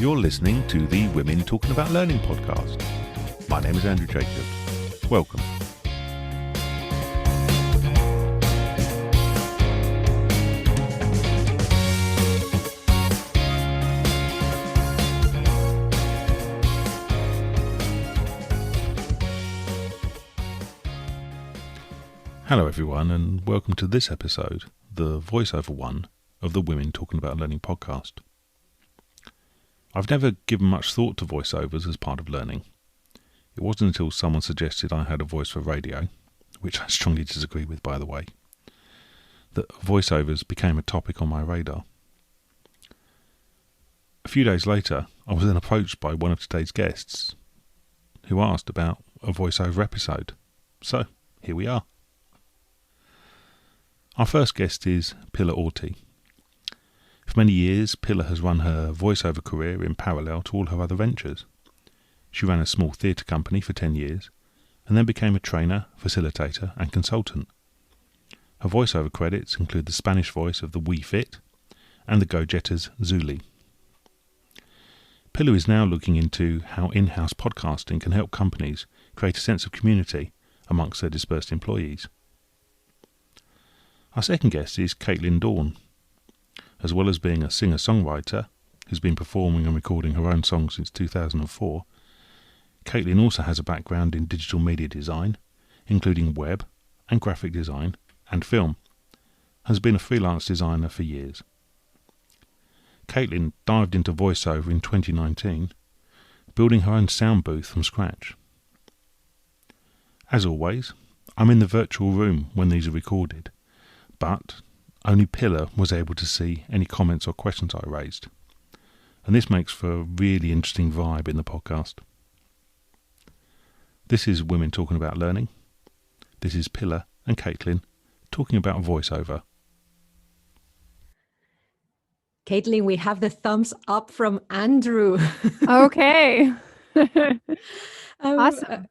You're listening to the Women Talking About Learning podcast. My name is Andrew Jacobs. Welcome. Hello everyone, and welcome to this episode, the Voiceover One of the Women Talking About Learning podcast. I've never given much thought to voiceovers as part of learning. It wasn't until someone suggested I had a voice for radio, which I strongly disagree with by the way, that voiceovers became a topic on my radar. A few days later, I was then approached by one of today's guests, who asked about a voiceover episode. So, here we are. Our first guest is Pilar Orti. For many years, Pilar has run her voiceover career in parallel to all her other ventures. She ran a small theatre company for 10 years, and then became a trainer, facilitator and consultant. Her voiceover credits include the Spanish voice of the WiiFit and the GoJetters Xuli. Pilar is now looking into how in-house podcasting can help companies create a sense of community amongst their dispersed employees. Our second guest is Katelyn Dawn. As well as being a singer-songwriter who's been performing and recording her own songs since 2004, Katelyn also has a background in digital media design, including web and graphic design and film, and has been a freelance designer for years. Katelyn dived into voiceover in 2019, building her own sound booth from scratch. As always, I'm in the virtual room when these are recorded, but only Pilar was able to see any comments or questions I raised, and this makes for a really interesting vibe in the podcast. This is Women Talking About Learning. This is Pilar and Katelyn talking about voiceover. Katelyn, we have the thumbs up from Andrew. Okay. Awesome.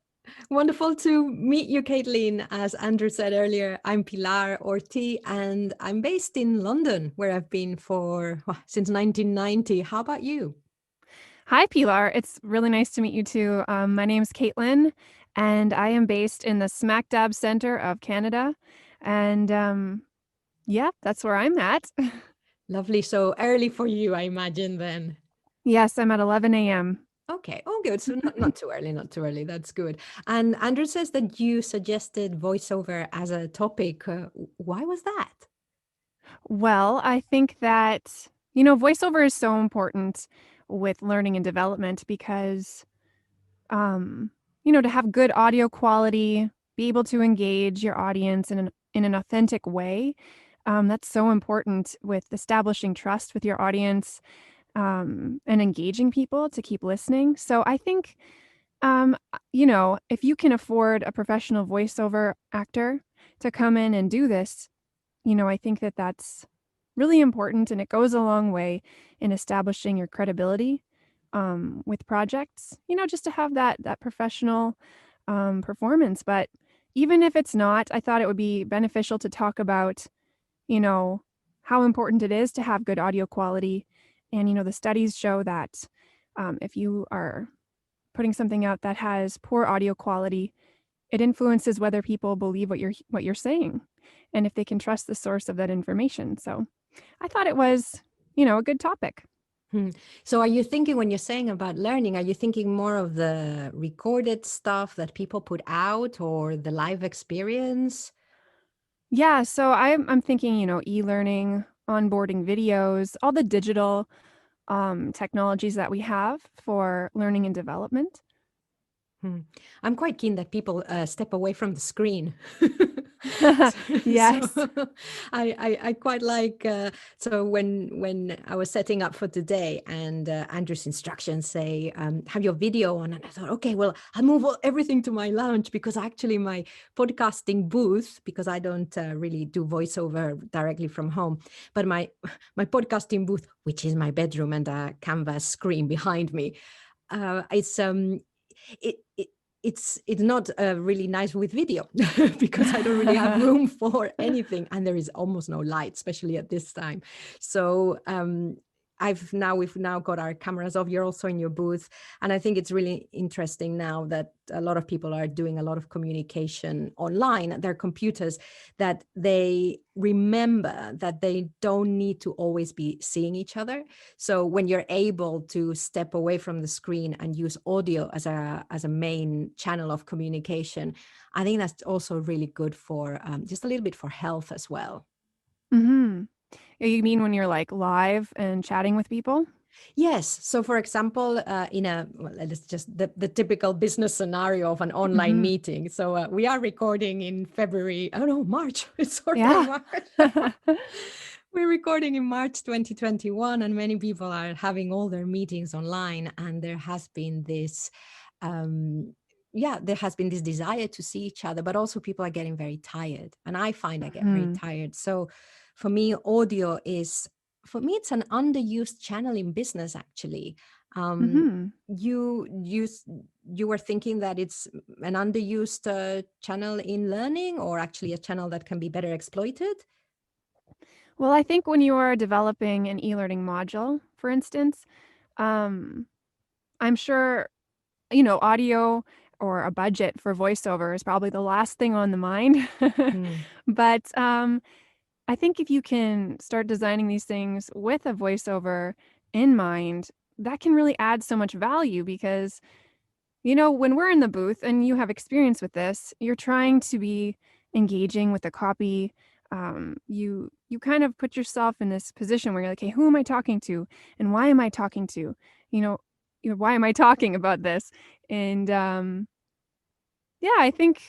Wonderful to meet you, Katelyn. As Andrew said earlier, I'm Pilar Orti, and I'm based in London, where I've been since 1990. How about you? Hi, Pilar. It's really nice to meet you too. My name's Katelyn, and I am based in the smack dab center of Canada. And that's where I'm at. Lovely. So early for you, I imagine, then. Yes, I'm at 11 a.m. Okay. Oh, good. So not too early, not too early. That's good. And Andrew says that you suggested voiceover as a topic. Why was that? Well, I think that, voiceover is so important with learning and development because, to have good audio quality, be able to engage your audience in an authentic way. That's so important with establishing trust with your audience. And engaging people to keep listening. So I think, if you can afford a professional voiceover actor to come in and do this, I think that that's really important, and it goes a long way in establishing your credibility with projects, just to have that professional performance. But even if it's not, I thought it would be beneficial to talk about, how important it is to have good audio quality. And, the studies show that if you are putting something out that has poor audio quality, it influences whether people believe what you're saying and if they can trust the source of that information. So I thought it was, a good topic. So are you thinking, when you're saying about learning, are you thinking more of the recorded stuff that people put out or the live experience? Yeah, so I'm thinking, e-learning, onboarding videos, all the digital technologies that we have for learning and development. I'm quite keen that people step away from the screen. Yes. So, I quite like, so when I was setting up for today and Andrew's instructions say, have your video on, and I thought, okay, well, I'll move everything to my lounge, because actually my podcasting booth, because I don't really do voiceover directly from home, but my podcasting booth, which is my bedroom and a canvas screen behind me, it's not really nice with video because I don't really have room for anything, and there is almost no light, especially at this time. So we've now got our cameras off. You're also in your booth. And I think it's really interesting now that a lot of people are doing a lot of communication online at their computers, that they remember that they don't need to always be seeing each other. So when you're able to step away from the screen and use audio as a main channel of communication, I think that's also really good for just a little bit for health as well. Mm-hmm. You mean when you're like live and chatting with people? Yes. So, for example, it's just the typical business scenario of an online Mm-hmm. meeting. So we are recording in February. Oh no, March. It's already Yeah. March. We're recording in March 2021, and many people are having all their meetings online. And there has been this, there has been this desire to see each other, but also people are getting very tired. And I find I get very Mm-hmm. tired. So for me, audio is, for me, it's an underused channel in business, actually. Mm-hmm. You were thinking that it's an underused channel in learning, or actually a channel that can be better exploited? Well, I think when you are developing an e-learning module, for instance, um, I'm sure, audio or a budget for voiceover is probably the last thing on the mind. Mm. But I think if you can start designing these things with a voiceover in mind, that can really add so much value because, when we're in the booth and you have experience with this, you're trying to be engaging with the copy. You kind of put yourself in this position where you're like, hey, who am I talking to? And why am I talking to? Why am I talking about this? And yeah, I think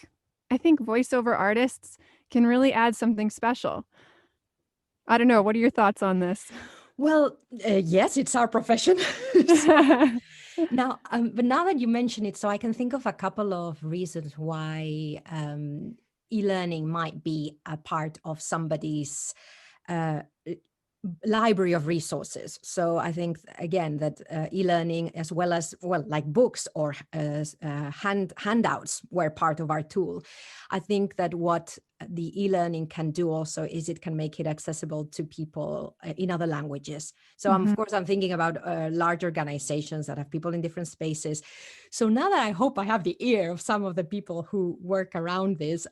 voiceover artists can really add something special. I don't know. What are your thoughts on this? Well, yes, it's our profession. Now, but now that you mention it, so I can think of a couple of reasons why e-learning might be a part of somebody's uh, library of resources. So I think, again, that e-learning, as well as, like books or handouts were part of our tool. I think that what the e-learning can do also is it can make it accessible to people in other languages. So of course, I'm thinking about large organizations that have people in different spaces. So now that I hope I have the ear of some of the people who work around this,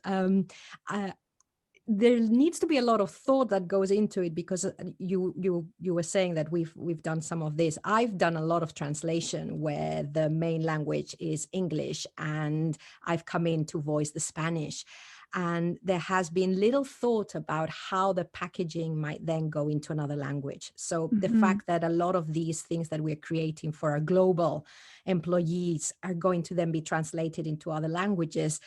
there needs to be a lot of thought that goes into it, because you were saying that we've done some of this. I've done a lot of translation where the main language is English, and I've come in to voice the Spanish. And there has been little thought about how the packaging might then go into another language. So the fact that a lot of these things that we're creating for our global employees are going to then be translated into other languages,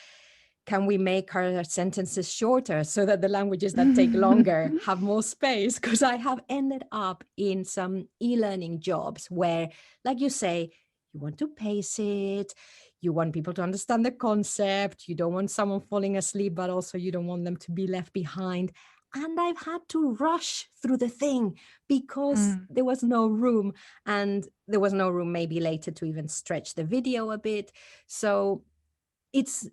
can we make our sentences shorter so that the languages that take longer have more space? Because I have ended up in some e-learning jobs where, like you say, you want to pace it, you want people to understand the concept, you don't want someone falling asleep, but also you don't want them to be left behind. And I've had to rush through the thing because there was no room, and there was no room maybe later to even stretch the video a bit. So it's,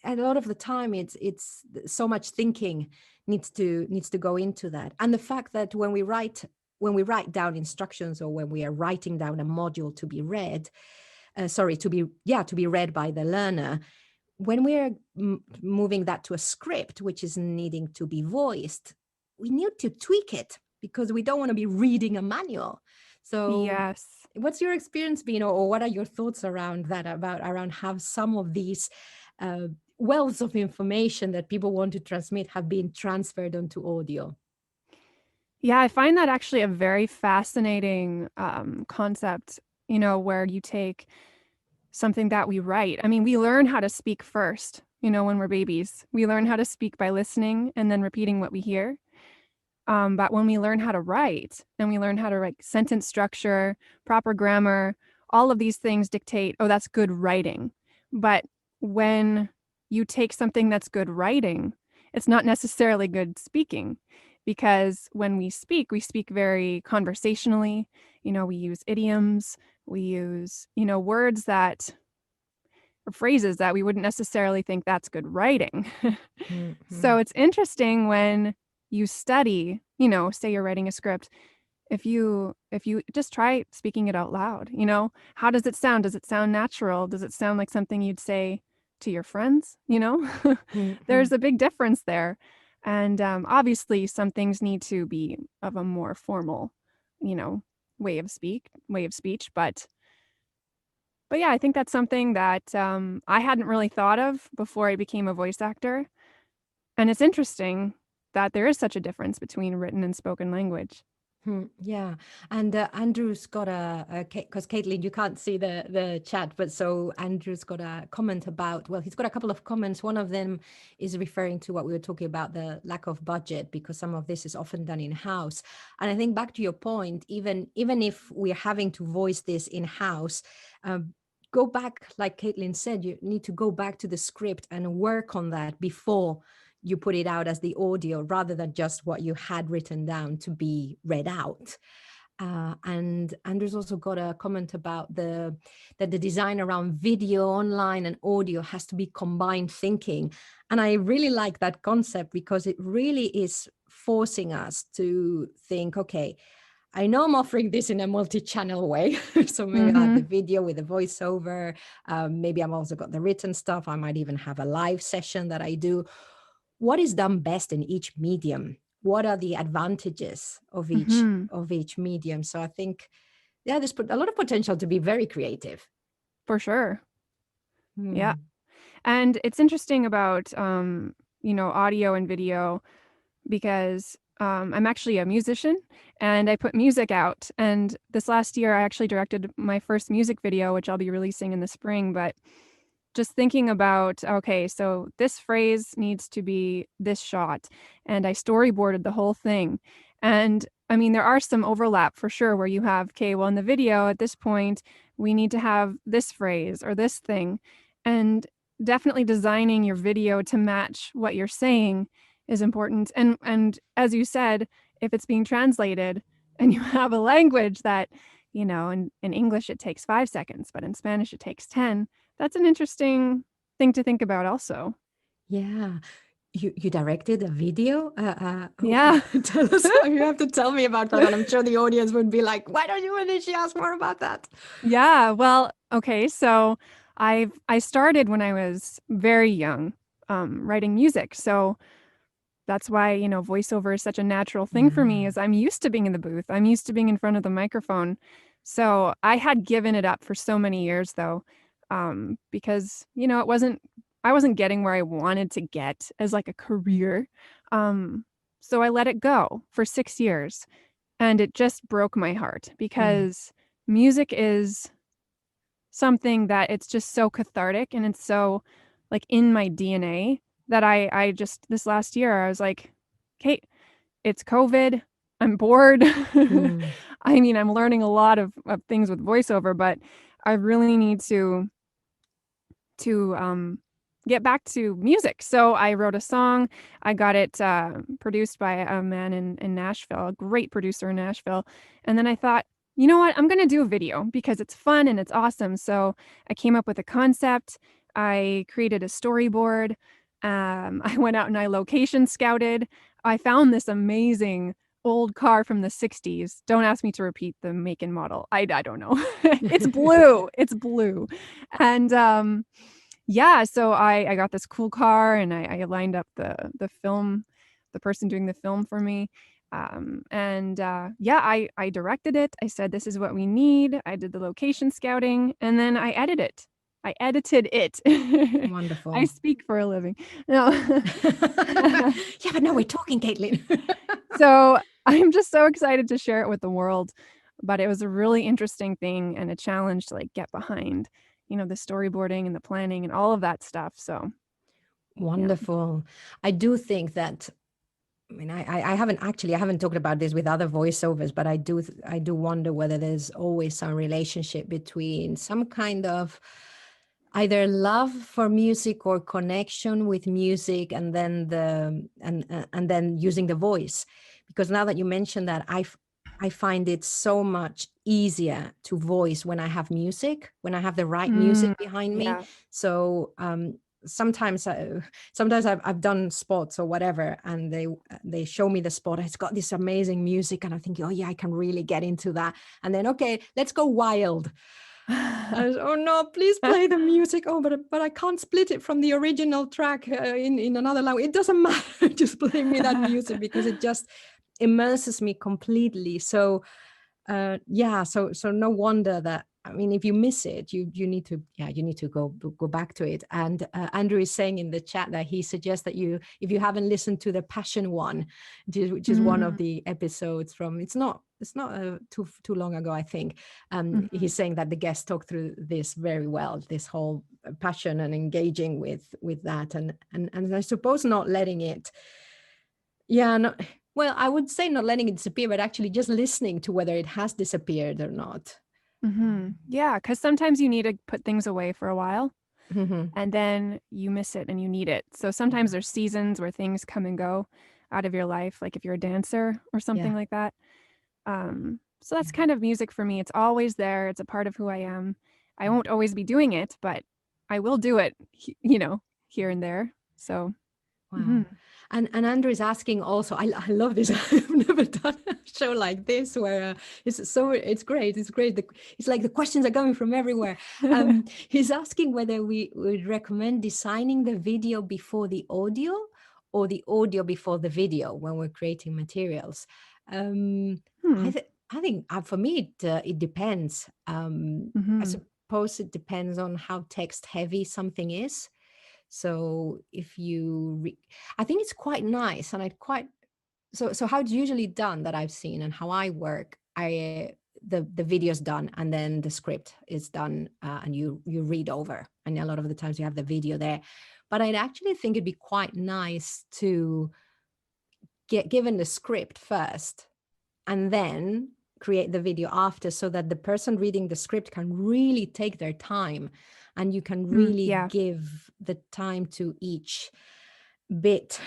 a lot of the time it's so much thinking needs to go into that. And the fact that when we write down instructions, or when we are writing down a module to be read, to be read by the learner, when we are moving that to a script which is needing to be voiced, we need to tweak it because we don't want to be reading a manual. So Yes. what's your experience been, or what are your thoughts around that, around how some of these wealths of information that people want to transmit have been transferred onto audio? Yeah, I find that actually a very fascinating concept, where you take something that we write. I mean, we learn how to speak first, when we're babies. We learn how to speak by listening and then repeating what we hear. But when we learn how to write, and we learn how to write sentence structure, proper grammar, all of these things dictate, oh, that's good writing. But when you take something that's good writing, it's not necessarily good speaking, because when we speak very conversationally. We use idioms, we use, words that, or phrases that we wouldn't necessarily think that's good writing. So it's interesting when you study, say you're writing a script, if you just try speaking it out loud, how does it sound? Does it sound natural? Does it sound like something you'd say to your friends? Mhm. There's a big difference there. And obviously some things need to be of a more formal, you know, way of speech. But yeah, I think that's something that I hadn't really thought of before I became a voice actor. And it's interesting that there is such a difference between written and spoken language. Yeah, and Andrew's got because Katelyn, you can't see the chat, but so Andrew's got a comment about, well, he's got a couple of comments. One of them is referring to what we were talking about, the lack of budget, because some of this is often done in-house. And I think back to your point, even if we're having to voice this in-house, go back, like Katelyn said, you need to go back to the script and work on that before you put it out as the audio, rather than just what you had written down to be read out. And Andrew's also got a comment about that the design around video online and audio has to be combined thinking. And I really like that concept, because it really is forcing us to think, okay, I know I'm offering this in a multi-channel way. So maybe I have the video with the voiceover. Maybe I'm also got the written stuff. I might even have a live session that I do. What is done best in each medium? What are the advantages of each medium? So I think, yeah, there's a lot of potential to be very creative. For sure. Yeah. And it's interesting about, audio and video, because I'm actually a musician and I put music out. And this last year, I actually directed my first music video, which I'll be releasing in the spring. But just thinking about, okay, so this phrase needs to be this shot. And I storyboarded the whole thing. And I mean, there are some overlap for sure where you have, okay, well, in the video at this point, we need to have this phrase or this thing. And definitely designing your video to match what you're saying is important. And as you said, if it's being translated and you have a language that, in English it takes 5 seconds, but in Spanish it takes 10, that's an interesting thing to think about also. Yeah. You directed a video? Yeah. Tell us, you have to tell me about that. And I'm sure the audience would be like, why don't you and she ask more about that? Yeah. Well, okay. So I started when I was very young, writing music. So that's why, voiceover is such a natural thing for me, is I'm used to being in the booth. I'm used to being in front of the microphone. So I had given it up for so many years though, because, I wasn't getting where I wanted to get as like a career. So I let it go for 6 years, and it just broke my heart, because music is something that it's just so cathartic, and it's so like in my DNA that I just, this last year, I was like, Kate, it's COVID. I'm bored. I mean, I'm learning a lot of things with voiceover, but I really need to get back to music. So I wrote a song. I got it produced by a man in Nashville, a great producer in Nashville. And then I thought, you know what? I'm going to do a video because it's fun and it's awesome. So I came up with a concept. I created a storyboard. I went out and I location scouted. I found this amazing old car from the 60s. Don't ask me to repeat the make and model. I don't know. It's blue. It's blue. And yeah, so I got this cool car, and I lined up the film, the person doing the film for me. Yeah, I directed it. I said, this is what we need. I did the location scouting, and then I edited it. Wonderful. I speak for a living. No. Yeah, but now we're talking, Katelyn. So I'm just so excited to share it with the world. But it was a really interesting thing and a challenge to like get behind, the storyboarding and the planning and all of that stuff. So wonderful. Yeah. I do think that, I mean, I haven't talked about this with other voiceovers, but I do wonder whether there's always some relationship between some kind of either love for music or connection with music, and then then using the voice. Because now that you mentioned that, I find it so much easier to voice when I have music, when I have the right music behind me. Yeah. So sometimes I've done spots or whatever, and they show me the spot. It's got this amazing music, and I'm thinking, oh yeah, I can really get into that. And then, okay, let's go wild. Oh no, please play the music. Oh, but I can't split it from the original track in another language. It doesn't matter. Just play me that music, because it just immerses me completely. So so no wonder that, I mean, if you miss it, you need to go back to it. And Andrew is saying in the chat that he suggests that if you haven't listened to the Passion one, which is one of the episodes from, it's not too long ago, I think. He's saying that the guests talk through this very well, this whole passion and engaging with that, and I suppose not letting it. Well, I would say not letting it disappear, but actually just listening to whether it has disappeared or not. Yeah, because sometimes you need to put things away for a while, and then you miss it and you need it. So sometimes there's seasons where things come and go out of your life, like if you're a dancer or something like that. So that's kind of music for me. It's always there. It's a part of who I am. I won't always be doing it, but I will do it, here and there. So. Wow. And Andrew is asking also, I love this. I've never done a show like this where it's great. It's like the questions are coming from everywhere. He's asking whether we would recommend designing the video before the audio or the audio before the video when we're creating materials. I think for me, it depends. I suppose it depends on how text heavy something is. So if I think it's quite nice, and so how it's usually done that I've seen and how I work, the video's done and then the script is done, and you read over, and a lot of the times you have the video there. But I'd actually think it'd be quite nice to get given the script first and then create the video after, so that the person reading the script can really take their time, and you can really give the time to each bit.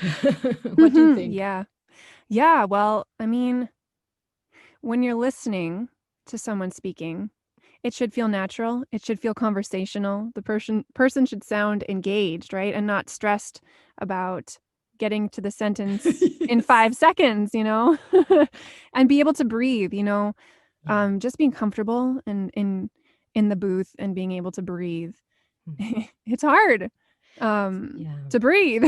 What do you think? Yeah. Well, I mean, when you're listening to someone speaking, it should feel natural. It should feel conversational. The person should sound engaged, right? And not stressed about getting to the sentence in 5 seconds, and be able to breathe, just being comfortable and in the booth and being able to breathe. It's hard to breathe.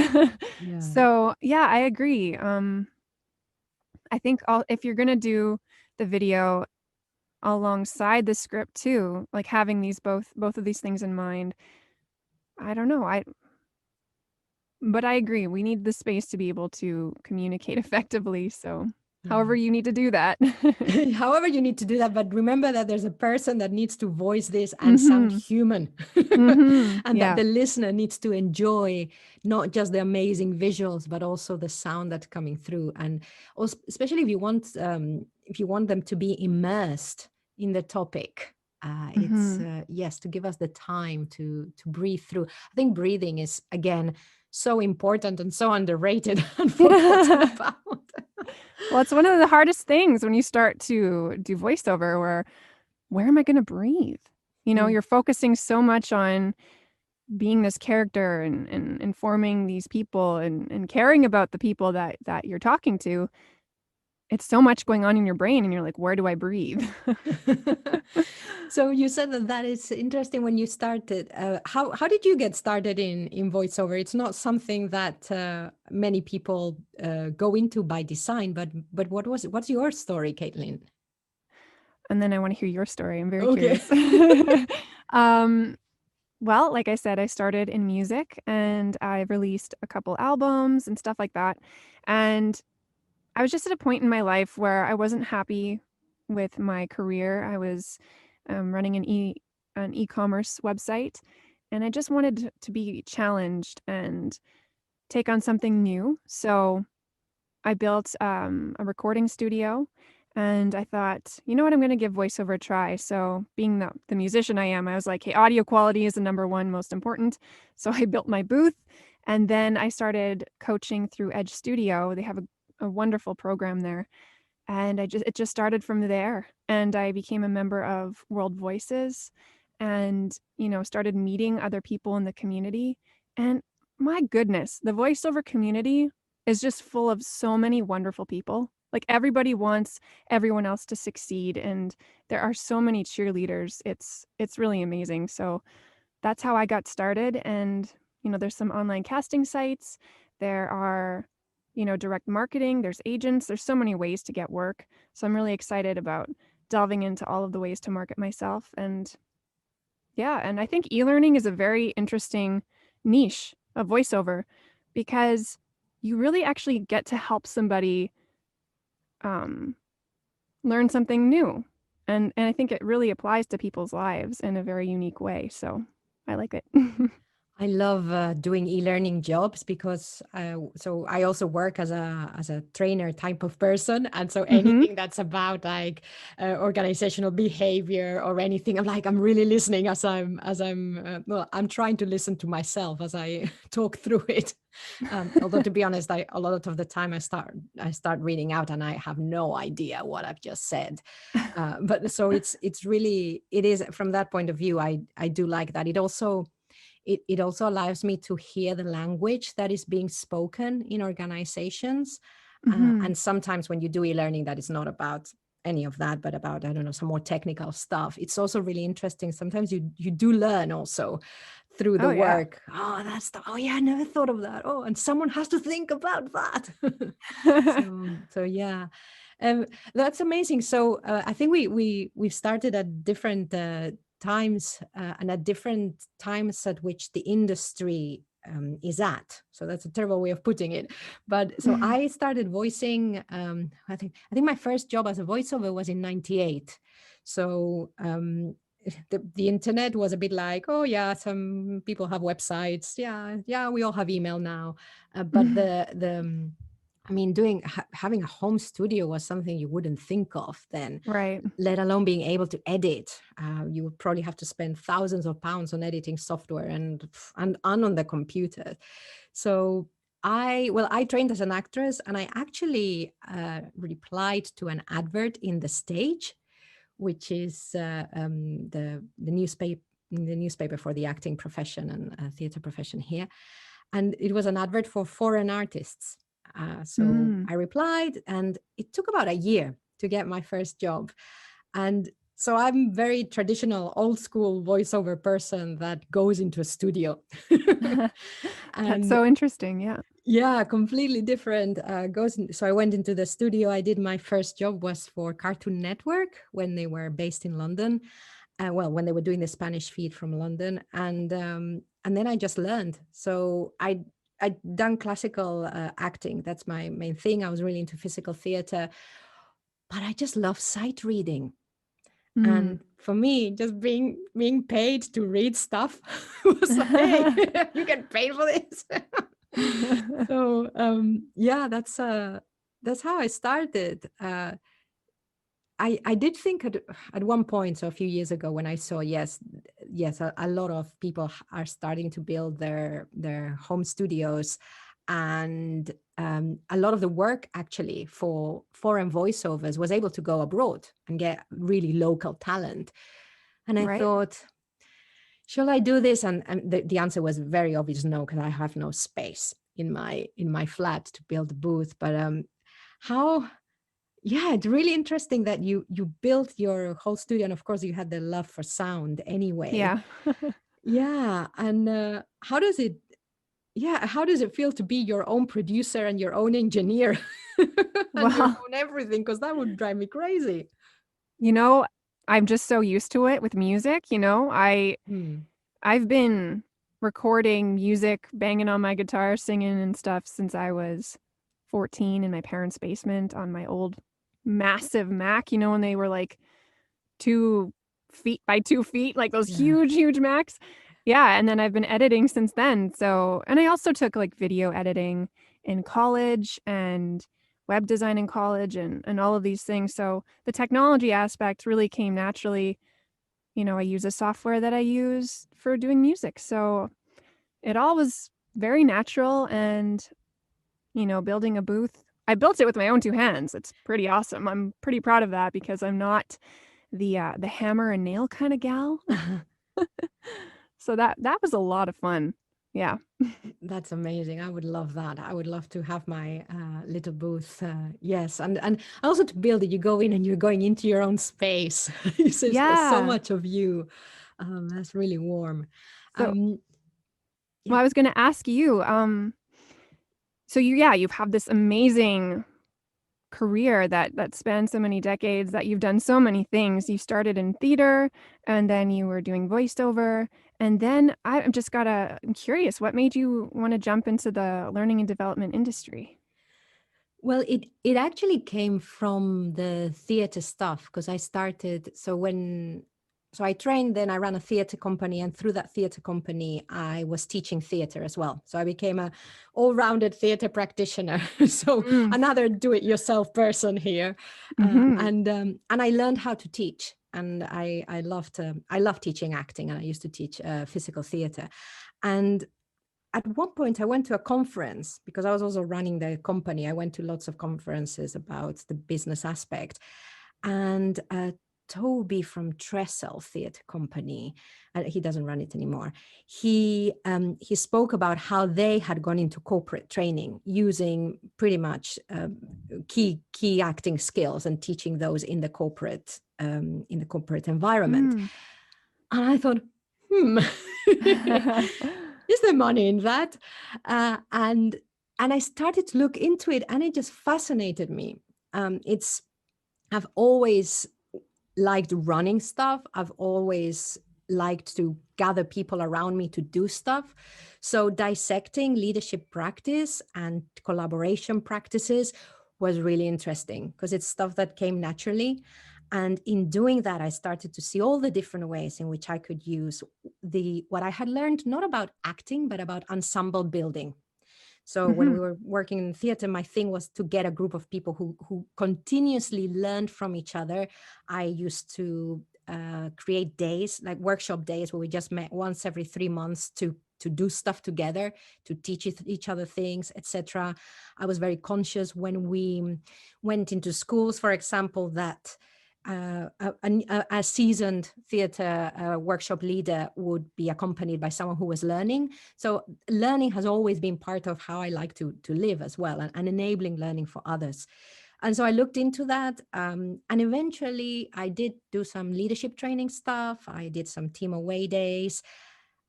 So yeah, I agree. I think if you're gonna do the video alongside the script too, like having these both of these things in mind, I don't know. But I agree, we need the space to be able to communicate effectively. So however you need to do that. However you need to do that, but remember that there's a person that needs to voice this and sound human. And that the listener needs to enjoy not just the amazing visuals, but also the sound that's coming through. And also, especially if you want them to be immersed in the topic, it's to give us the time to breathe through. I think breathing is, again, so important and so underrated and forgotten about. Well, it's one of the hardest things when you start to do voiceover, where am I going to breathe? You're focusing so much on being this character and informing these people and caring about the people that you're talking to. It's so much going on in your brain, and you're like, where do I breathe? So you said that is interesting when you started. How did you get started in voiceover? It's not something that many people go into by design, but what was it? What's your story, Katelyn? And then I want to hear your story. I'm very curious. Well, like I said, I started in music, and I've released a couple albums and stuff like that. And I was just at a point in my life where I wasn't happy with my career. I was running an e-commerce website, and I just wanted to be challenged and take on something new. So I built a recording studio, and I thought, you know what, I'm going to give voiceover a try. So being the musician I am, I was like, hey, audio quality is the number one most important. So I built my booth, and then I started coaching through Edge Studio. They have a wonderful program there. And it just started from there. And I became a member of World Voices and, started meeting other people in the community And my goodness, the voiceover community is just full of so many wonderful people. Like everybody wants everyone else to succeed, and there are so many cheerleaders. It's really amazing. So that's how I got started. And there's some online casting sites. There are direct marketing. There's agents. There's so many ways to get work. So I'm really excited about delving into all of the ways to market myself. And yeah, and I think e-learning is a very interesting niche of voiceover because you really actually get to help somebody um, learn something new. And I think it really applies to people's lives in a very unique way. So I like it. I love doing e-learning jobs because so I also work as a trainer type of person, and so anything that's about like organizational behavior or anything, I'm really listening as I'm trying to listen to myself as I talk through it. Although to be honest, a lot of the time I start reading out and I have no idea what I've just said. But so it is from that point of view. I do like that. It also allows me to hear the language that is being spoken in organizations. And sometimes when you do e-learning, that is not about any of that, but about, I don't know, some more technical stuff. It's also really interesting. Sometimes you do learn also through the work. Yeah. Oh yeah, I never thought of that. Oh, and someone has to think about that. so yeah. That's amazing. So I think we've started at different times and at different times at which the industry is at. So that's a terrible way of putting it. But so I started voicing. I think my first job as a voiceover was in '98. So the internet was a bit like, oh yeah, some people have websites. Yeah, we all have email now. But having a home studio was something you wouldn't think of then, Right. let alone being able to edit. You would probably have to spend thousands of pounds on editing software and on the computer. So I trained as an actress, and I actually replied to an advert in The Stage, which is the newspaper for the acting profession and theater profession here. And it was an advert for foreign artists. I replied, and it took about a year to get my first job. And so I'm very traditional, old school voiceover person that goes into a studio. That's so interesting. Yeah. Yeah, completely different. So I went into the studio. I did my first job was for Cartoon Network when they were based in London. When they were doing the Spanish feed from London. And then I just learned. So I'd done classical acting. That's my main thing. I was really into physical theater, but I just love sight reading. And for me, just being paid to read stuff was like, hey, you get paid for this. So yeah, that's how I started. I did think at one point, so a few years ago, when I saw, yes, a lot of people are starting to build their home studios, and a lot of the work actually for foreign voiceovers was able to go abroad and get really local talent. And I thought, shall I do this? And the answer was very obvious, no, because I have no space in my flat to build a booth. But it's really interesting that you built your whole studio, and of course you had the love for sound anyway. Yeah. Yeah. And how does it feel to be your own producer and your own engineer and your own everything? Because that would drive me crazy. I'm just so used to it with music. I've been recording music, banging on my guitar, singing and stuff since I was 14 in my parents' basement on my old massive Mac, when they were like 2 feet by 2 feet, like those huge Macs. Yeah. And then I've been editing since then. So, and I also took like video editing in college and web design in college and all of these things. So the technology aspect really came naturally. I use a software that I use for doing music. So it all was very natural. And, building a booth, I built it with my own 2 hands. It's pretty awesome. I'm pretty proud of that because I'm not the hammer and nail kind of gal. So that was a lot of fun. Yeah. That's amazing. I would love that. I would love to have my little booth. Yes, and also to build it. You go in and you're going into your own space. You see so Yeah. much of you. That's really warm. So, Yeah. well, I was going to ask you, so you've had this amazing career that spans so many decades, that you've done so many things. You started in theater, and then you were doing voiceover, and then I'm curious, what made you want to jump into the learning and development industry? Well, it actually came from the theater stuff, because I started, so I trained, then I ran a theater company, and through that theater company, I was teaching theater as well. So I became a all-rounded theater practitioner. So Mm. another do-it-yourself person here, and I learned how to teach, and I love teaching acting, and I used to teach physical theater, and at one point I went to a conference because I was also running the company. I went to lots of conferences about the business aspect, and Toby from Trestle Theatre Company, he doesn't run it anymore. He spoke about how they had gone into corporate training using pretty much key acting skills and teaching those in the corporate environment. And I thought, is there money in that? And I started to look into it, and it just fascinated me. I've always liked running stuff. I've always liked to gather people around me to do stuff. So dissecting leadership practice and collaboration practices was really interesting, because it's stuff that came naturally. And in doing that, I started to see all the different ways in which I could use what I had learned, not about acting, but about ensemble building. So when we were working in theater, my thing was to get a group of people who continuously learned from each other. I used to create days, like workshop days, where we just met once every 3 months to do stuff together, to teach each other things, etc. I was very conscious when we went into schools, for example, that a seasoned theater workshop leader would be accompanied by someone who was learning. So learning has always been part of how I like to live as well, and enabling learning for others. And so I looked into that, and eventually I did do some leadership training stuff. I did some team away days.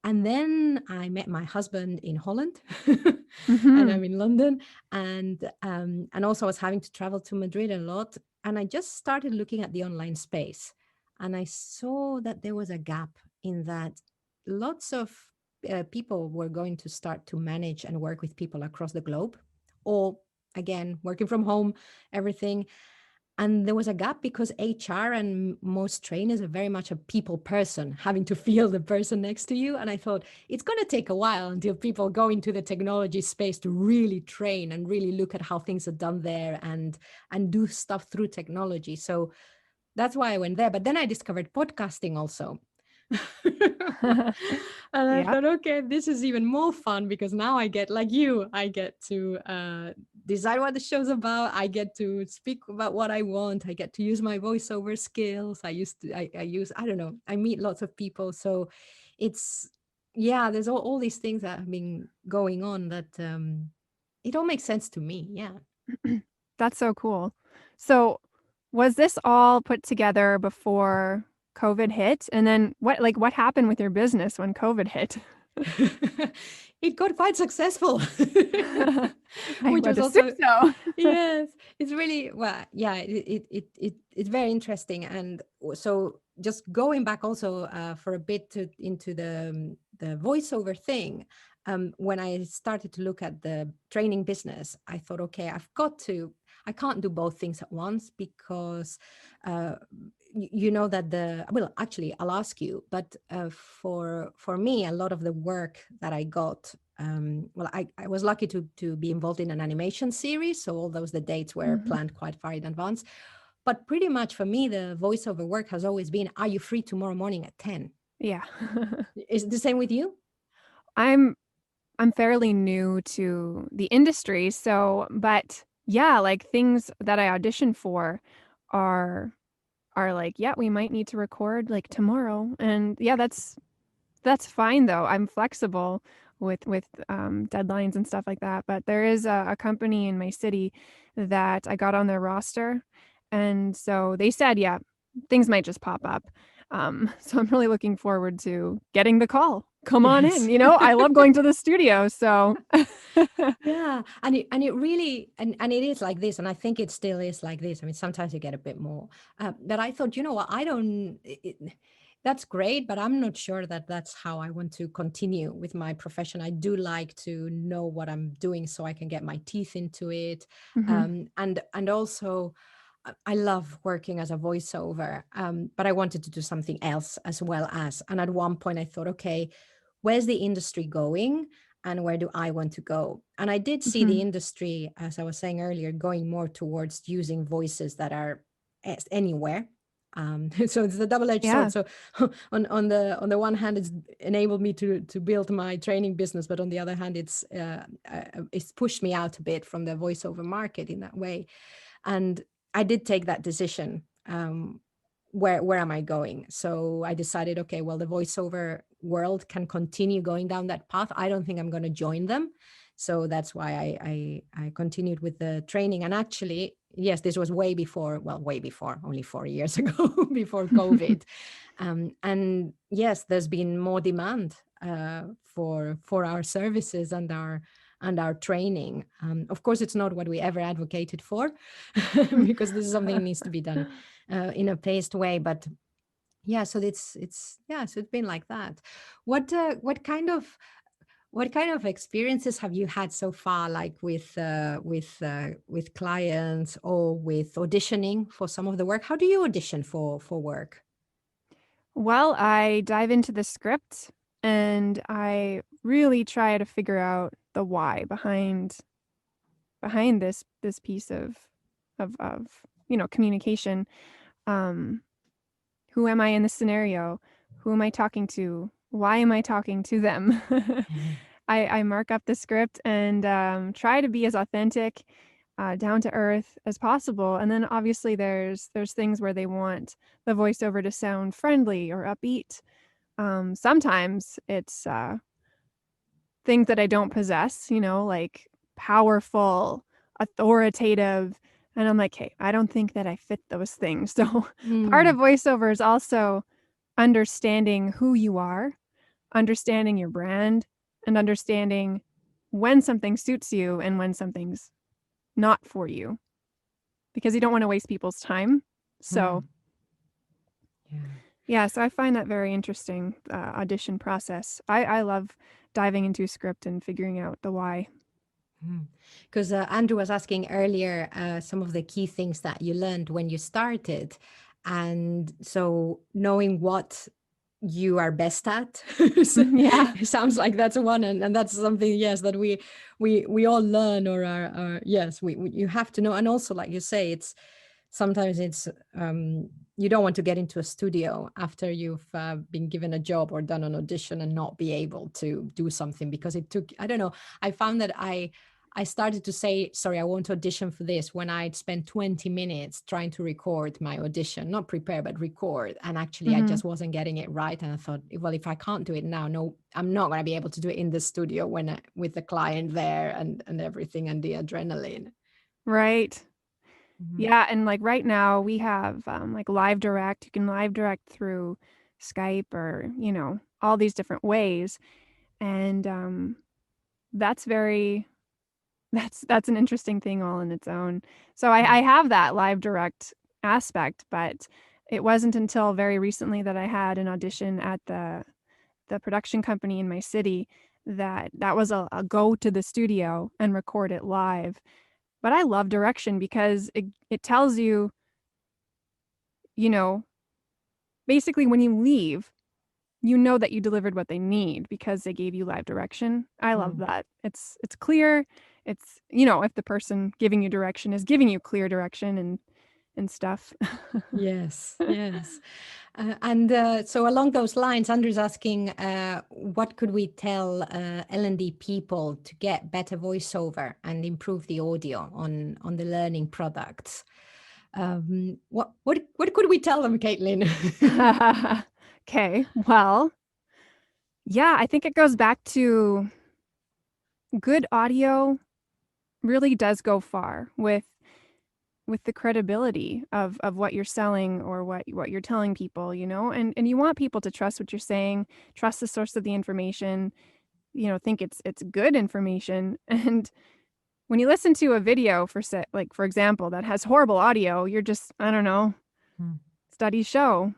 And then I met my husband in Holland, and I'm in London. And also I was having to travel to Madrid a lot. And I just started looking at the online space. And I saw that there was a gap in that lots of people were going to start to manage and work with people across the globe, or again, working from home, everything. And there was a gap because HR and most trainers are very much a people person, having to feel the person next to you. And I thought it's going to take a while until people go into the technology space to really train and really look at how things are done there and do stuff through technology. So that's why I went there. But then I discovered podcasting also. And I thought, okay, this is even more fun, because now I get, like you, I get to decide what the show's about. I get to speak about what I want. I get to use my voiceover skills. I don't know, I meet lots of people. So it's, there's all these things that have been going on that it all makes sense to me. Yeah. That's so cool. So was this all put together before COVID hit? And then what happened with your business when COVID hit? It got quite successful. I Which would was assume also so. yes, it's really, well, yeah, it's very interesting. And so just going back also for a bit into the voiceover thing, when I started to look at the training business, I thought, okay, I can't do both things at once, because you know that actually I'll ask you, but for me, a lot of the work that I got, I was lucky to be involved in an animation series, so all the dates were planned quite far in advance. But pretty much for me, the voiceover work has always been, are you free tomorrow morning at 10? Yeah. Is it the same with you? I'm fairly new to the industry, but yeah, like things that I audition for are like, yeah, we might need to record like tomorrow. And yeah, that's that's fine though. I'm flexible with deadlines and stuff like that. But there is a company in my city that I got on their roster, and so they said, yeah, things might just pop up. So I'm really looking forward to getting the call. Come on in. Yes. I love going to the studio. So Yeah, and it really and it is like this, and I think it still is like this. I mean, sometimes you get a bit more, but I thought, you know what, I don't. That's great, but I'm not sure that that's how I want to continue with my profession. I do like to know what I'm doing so I can get my teeth into it, Mhm. and also. I love working as a voiceover, but I wanted to do something else as well as. And at one point, I thought, okay, where's the industry going? And where do I want to go? And I did see the Mhm. industry, as I was saying earlier, going more towards using voices that are anywhere. So it's a double-edged Yeah. sword. So on the one hand, it's enabled me to build my training business, but on the other hand, it's pushed me out a bit from the voiceover market in that way. And I did take that decision. Where am I going? So I decided, okay, well, the voiceover world can continue going down that path. I don't think I'm going to join them. So that's why I continued with the training. And actually, yes, this was way before, only 4 years ago, before COVID. And yes, there's been more demand for our services and our training. Of course, it's not what we ever advocated for, because this is something that needs to be done in a paced way. But yeah, so so it's been like that. What kind of experiences have you had so far, like with clients or with auditioning for some of the work? How do you audition for work? Well, I dive into the script and I really try to figure out the why behind this piece of communication. Um, who am I in this scenario? Who am I talking to? Why am I talking to them? I mark up the script and try to be as authentic, down to earth as possible. And then obviously there's things where they want the voiceover to sound friendly or upbeat. Sometimes it's things that I don't possess, like powerful, authoritative. And I'm like, hey, I don't think that I fit those things. So part of Mm, voiceover is also understanding who you are, understanding your brand, and understanding when something suits you and when something's not for you, because you don't want to waste people's time. So, mm, yeah. yeah, so I find that very interesting, audition process. I love diving into a script and figuring out the why. Because Andrew was asking earlier some of the key things that you learned when you started. And so knowing what you are best at Yeah. it sounds like that's one, and that's something, yes, that we all learn, or are yes, you have to know. And also, like you say, it's sometimes you don't want to get into a studio after you've been given a job or done an audition and not be able to do something, because it took, I don't know, I found that I started to say, sorry, I want to audition for this, when I'd spent 20 minutes trying to record my audition, not prepare, but record. And actually, I Mhm. just wasn't getting it right. And I thought, well, if I can't do it now, no, I'm not going to be able to do it in the studio with the client there and everything, and the adrenaline. Right. Mhm. Yeah, and, like, right now, we have, like, live direct. You can live direct through Skype or, all these different ways, and, that's very that's an interesting thing all in its own. So I have that live direct aspect, but it wasn't until very recently that I had an audition at the production company in my city that was a go to the studio and record it live. But I love direction because it tells you, you know, basically when you leave, you know that you delivered what they need because they gave you live direction. I love Mm. that. It's clear. It's, if the person giving you direction is giving you clear direction and stuff. Yes, yes. And so along those lines, Andrew's asking, what could we tell L&D people to get better voiceover and improve the audio on the learning products? What could we tell them, Katelyn? Okay. Well, Yeah, I think it goes back to good audio really does go far with the credibility of what you're selling or what you're telling people, and you want people to trust what you're saying, trust the source of the information, think it's good information. And when you listen to a video for example, that has horrible audio, you're just, I don't know, Hmm. studies show,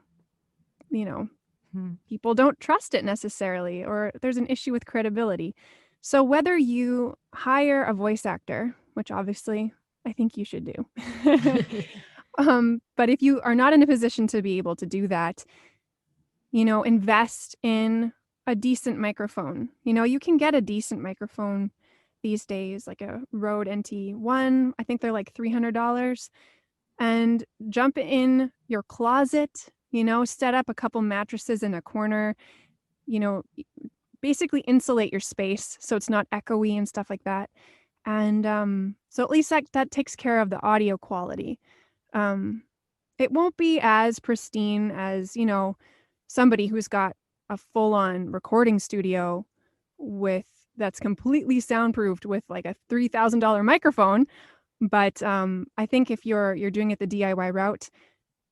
you know, Hmm. people don't trust it necessarily, or there's an issue with credibility. So whether you hire a voice actor, which obviously I think you should do, but if you are not in a position to be able to do that, invest in a decent microphone. You can get a decent microphone these days, like a Rode NT1. I think they're like $300. And jump in your closet, set up a couple mattresses in a corner, you know, basically insulate your space so it's not echoey and stuff like that. And so at least that takes care of the audio quality. It won't be as pristine as, somebody who's got a full-on recording studio that's completely soundproofed with like a $3,000 microphone. But I think if you're doing it the DIY route,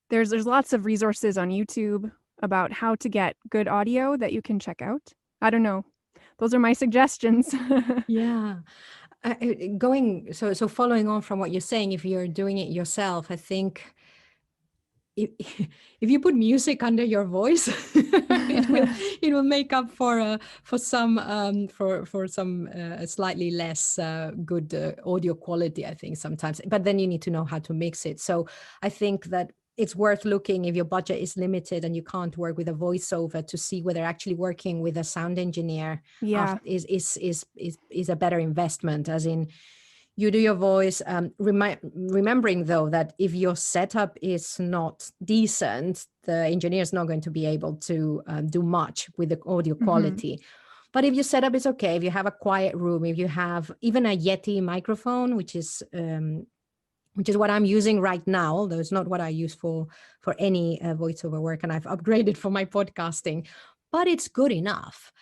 there's lots of resources on YouTube about how to get good audio that you can check out. I don't know. Those are my suggestions. Yeah. So following on from what you're saying, if you're doing it yourself, I think if, if you put music under your voice, it will make up for some slightly less good audio quality, I think, sometimes. But then you need to know how to mix it. So I think that it's worth looking, if your budget is limited and you can't work with a voiceover, to see whether actually working with a sound engineer Yeah. is a better investment, as in you do your voice, remembering though that if your setup is not decent, the engineer is not going to be able to do much with the audio quality. But if your setup is okay, if you have a quiet room, if you have even a Yeti microphone, which is what I'm using right now, although it's not what I use for any voiceover work, and I've upgraded for my podcasting, but it's good enough.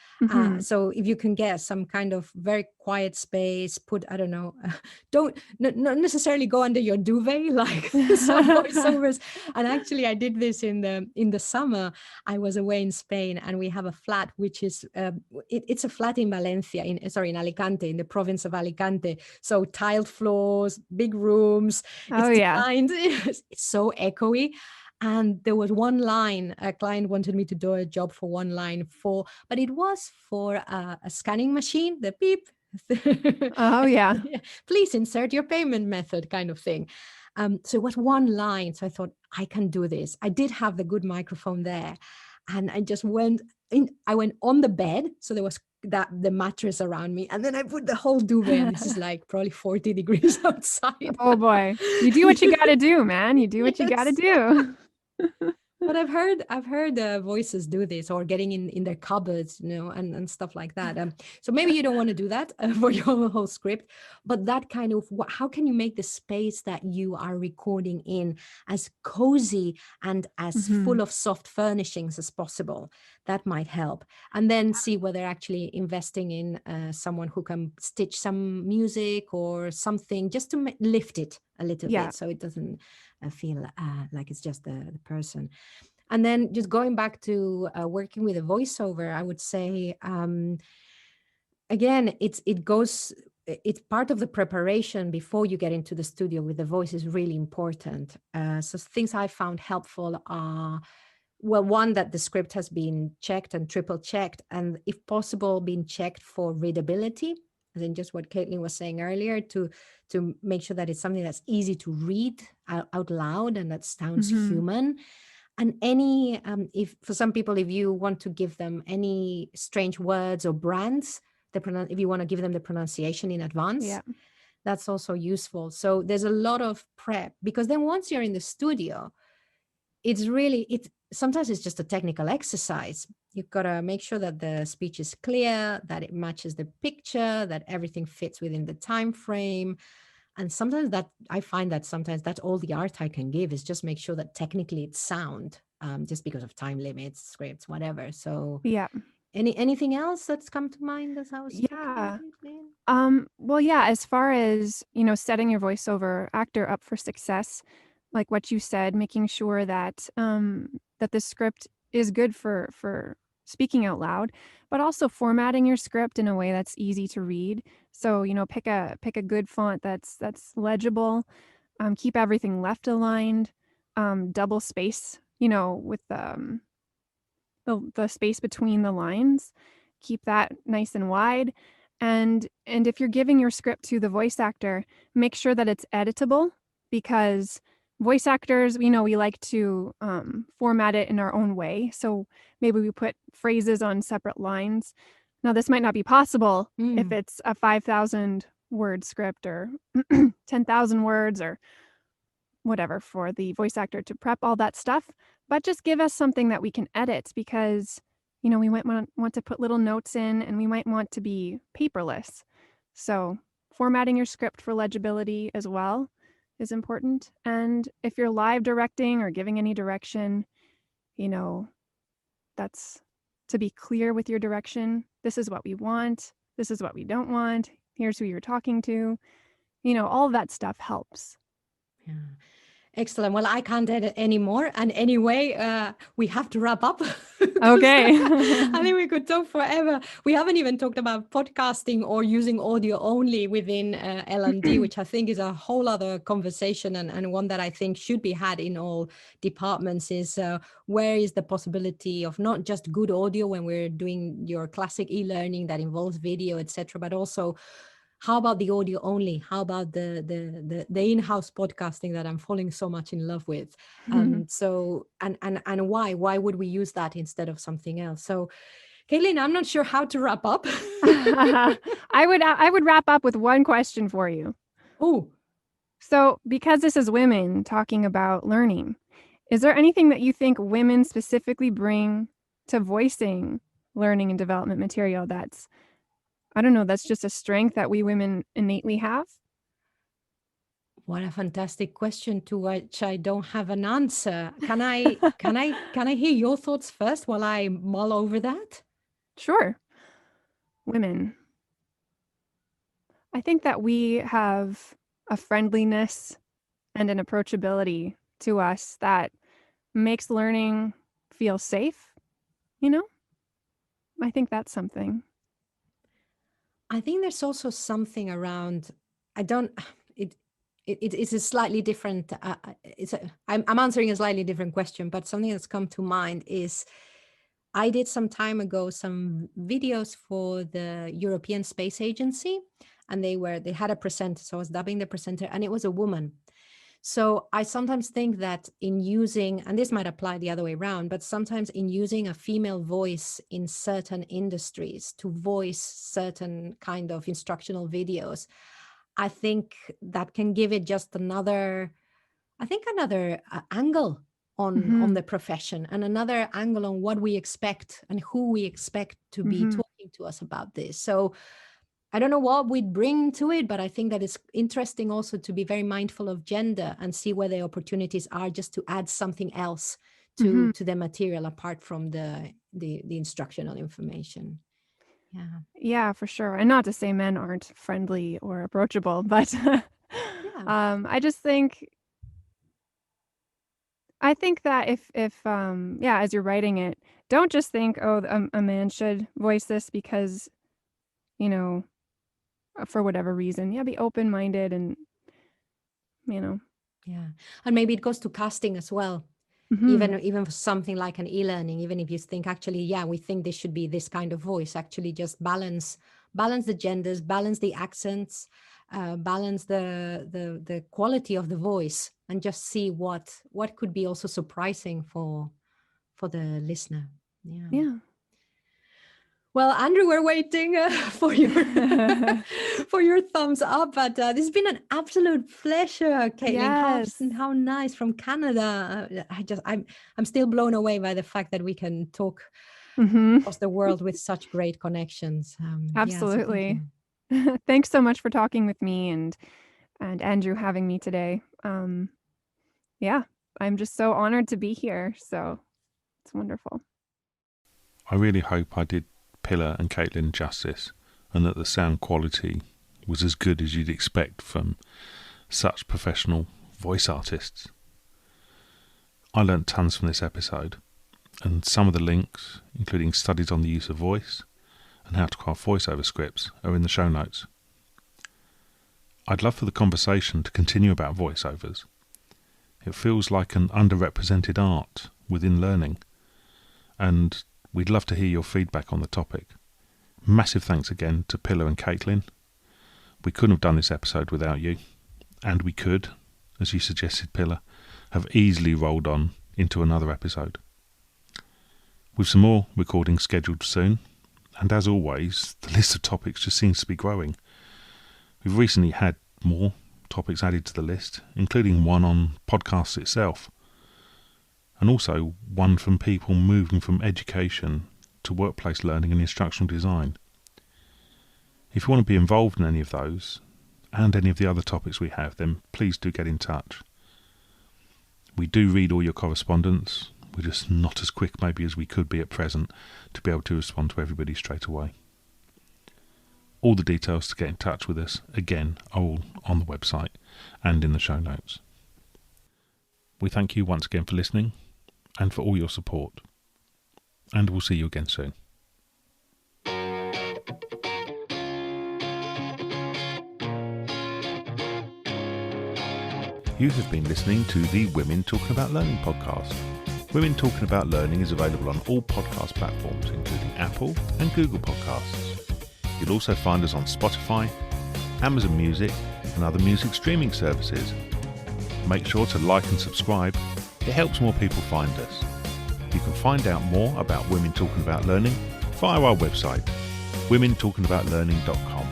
So if you can get some kind of very quiet space, I don't know, not necessarily go under your duvet like some voiceovers. And actually I did this in the summer. I was away in Spain, and we have a flat, which is, it's a flat in Valencia, in Alicante, in the province of Alicante. So tiled floors, big rooms. Oh, It's yeah. designed, it's so echoey. And there was one line, a client wanted me to do a job for one line but it was for a scanning machine, the beep. Oh, yeah. Please insert your payment method kind of thing. So it was one line. So I thought, I can do this. I did have the good microphone there. And I just went on the bed. So there was the mattress around me. And then I put the whole duvet. And this is like probably 40 degrees outside. Oh, boy. You do what you got to do, man. You do what you got to do. But I've heard voices do this, or getting in their cupboards, and stuff like that. So maybe you don't want to do that for your whole script, but that kind of, how can you make the space that you are recording in as cozy and as full of soft furnishings as possible? That might help. And then see whether actually investing in someone who can stitch some music or something, just to lift it a little bit, so it doesn't feel like it's just the person. And then just going back to working with a voiceover, I would say, again, it's part of the preparation before you get into the studio with the voice is really important. So things I found helpful are, well, one, that the script has been checked and triple checked, and if possible, been checked for readability, as in just what Katelyn was saying earlier, to make sure that it's something that's easy to read out loud and that sounds human. And any, if for some people, if you want to give them any strange words or brands, if you want to give them the pronunciation in advance, that's also useful. So there's a lot of prep, because then once you're in the studio, sometimes it's just a technical exercise. You've got to make sure that the speech is clear, that it matches the picture, that everything fits within the time frame. And sometimes I find that sometimes that's all the art I can give, is just make sure that technically it's sound, just because of time limits, scripts, whatever. So Anything else that's come to mind as I was talking Yeah. about it? Well, yeah, as far as, setting your voiceover actor up for success, like what you said, making sure that that the script is good for speaking out loud, but also formatting your script in a way that's easy to read. So, pick a good font that's legible. Keep everything left aligned. Double space, with the space between the lines. Keep that nice and wide. And if you're giving your script to the voice actor, make sure that it's editable, because voice actors, we like to format it in our own way. So maybe we put phrases on separate lines. Now, this might not be possible if it's a 5,000 word script or 10,000 words or whatever for the voice actor to prep all that stuff, but just give us something that we can edit, because we might want to put little notes in, and we might want to be paperless. So formatting your script for legibility as well is important. And if you're live directing or giving any direction, that's to be clear with your direction. This is what we want. This is what we don't want. Here's who you're talking to. All of that stuff helps. Yeah. Excellent. Well, I can't edit anymore. And anyway, we have to wrap up. Okay. I think we could talk forever. We haven't even talked about podcasting or using audio only within L&D, which I think is a whole other conversation, and one that I think should be had in all departments, is where is the possibility of not just good audio when we're doing your classic e-learning that involves video, etc., but also how about the audio only? How about the in-house podcasting that I'm falling so much in love with? So and why would we use that instead of something else? So, Katelyn, I'm not sure how to wrap up. I would wrap up with one question for you. Oh, so because this is women talking about learning, is there anything that you think women specifically bring to voicing learning and development material that's, I don't know, that's just a strength that we women innately have? what a fantastic question to which I don't have an answer. Can I hear your thoughts first while I mull over that? Sure. Women. I think that we have a friendliness and an approachability to us that makes learning feel safe. I think that's something. I think there's also something around, it's a slightly different, I'm answering a slightly different question, but something that's come to mind is I did some time ago some videos for the European Space Agency, and they had a presenter, so I was dubbing the presenter, and it was a woman. So I sometimes think that in using, and this might apply the other way around, but sometimes in using a female voice in certain industries to voice certain kind of instructional videos, I think that can give it just another angle on the profession, and another angle on what we expect and who we expect to be talking to us about this. So I don't know what we'd bring to it, but I think that it's interesting also to be very mindful of gender and see where the opportunities are, just to add something else to the material apart from the instructional information. Yeah, for sure. And not to say men aren't friendly or approachable, but I just think, that if as you're writing it, don't just think, oh, a man should voice this because, for whatever reason. Yeah, be open-minded and, Yeah. And maybe it goes to casting as well. Even for something like an e-learning, even if you think actually, we think this should be this kind of voice, actually just balance the genders, balance the accents, balance the quality of the voice, and just see what could be also surprising for the listener. Yeah. Well, Andrew, we're waiting for your for your thumbs up. But this has been an absolute pleasure, Katelyn. Yes. How nice from Canada. I'm still blown away by the fact that we can talk across the world with such great connections. Absolutely. Thanks so much for talking with me and Andrew having me today. I'm just so honored to be here. So it's wonderful. I really hope I did Pilar and Katelyn justice, and that the sound quality was as good as you'd expect from such professional voice artists. I learnt tons from this episode, and some of the links, including studies on the use of voice and how to craft voiceover scripts, are in the show notes. I'd love for the conversation to continue about voiceovers. It feels like an underrepresented art within learning, and we'd love to hear your feedback on the topic. Massive thanks again to Pilar and Katelyn. We couldn't have done this episode without you, and we could, as you suggested, Pilar, have easily rolled on into another episode. With some more recordings scheduled soon, and as always, the list of topics just seems to be growing. We've recently had more topics added to the list, including one on podcasts itself, and also one from people moving from education to workplace learning and instructional design. If you want to be involved in any of those, and any of the other topics we have, then please do get in touch. We do read all your correspondence. We're just not as quick maybe as we could be at present to be able to respond to everybody straight away. All the details to get in touch with us, again, are all on the website and in the show notes. We thank you once again for listening and for all your support. And we'll see you again soon. You have been listening to the Women Talking About Learning podcast. Women Talking About Learning is available on all podcast platforms, including Apple and Google Podcasts. You'll also find us on Spotify, Amazon Music, and other music streaming services. Make sure to like and subscribe. It helps more people find us. You can find out more about Women Talking About Learning via our website, womentalkingaboutlearning.com.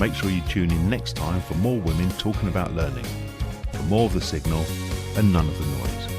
Make sure you tune in next time for more women talking about learning, for more of the signal and none of the noise.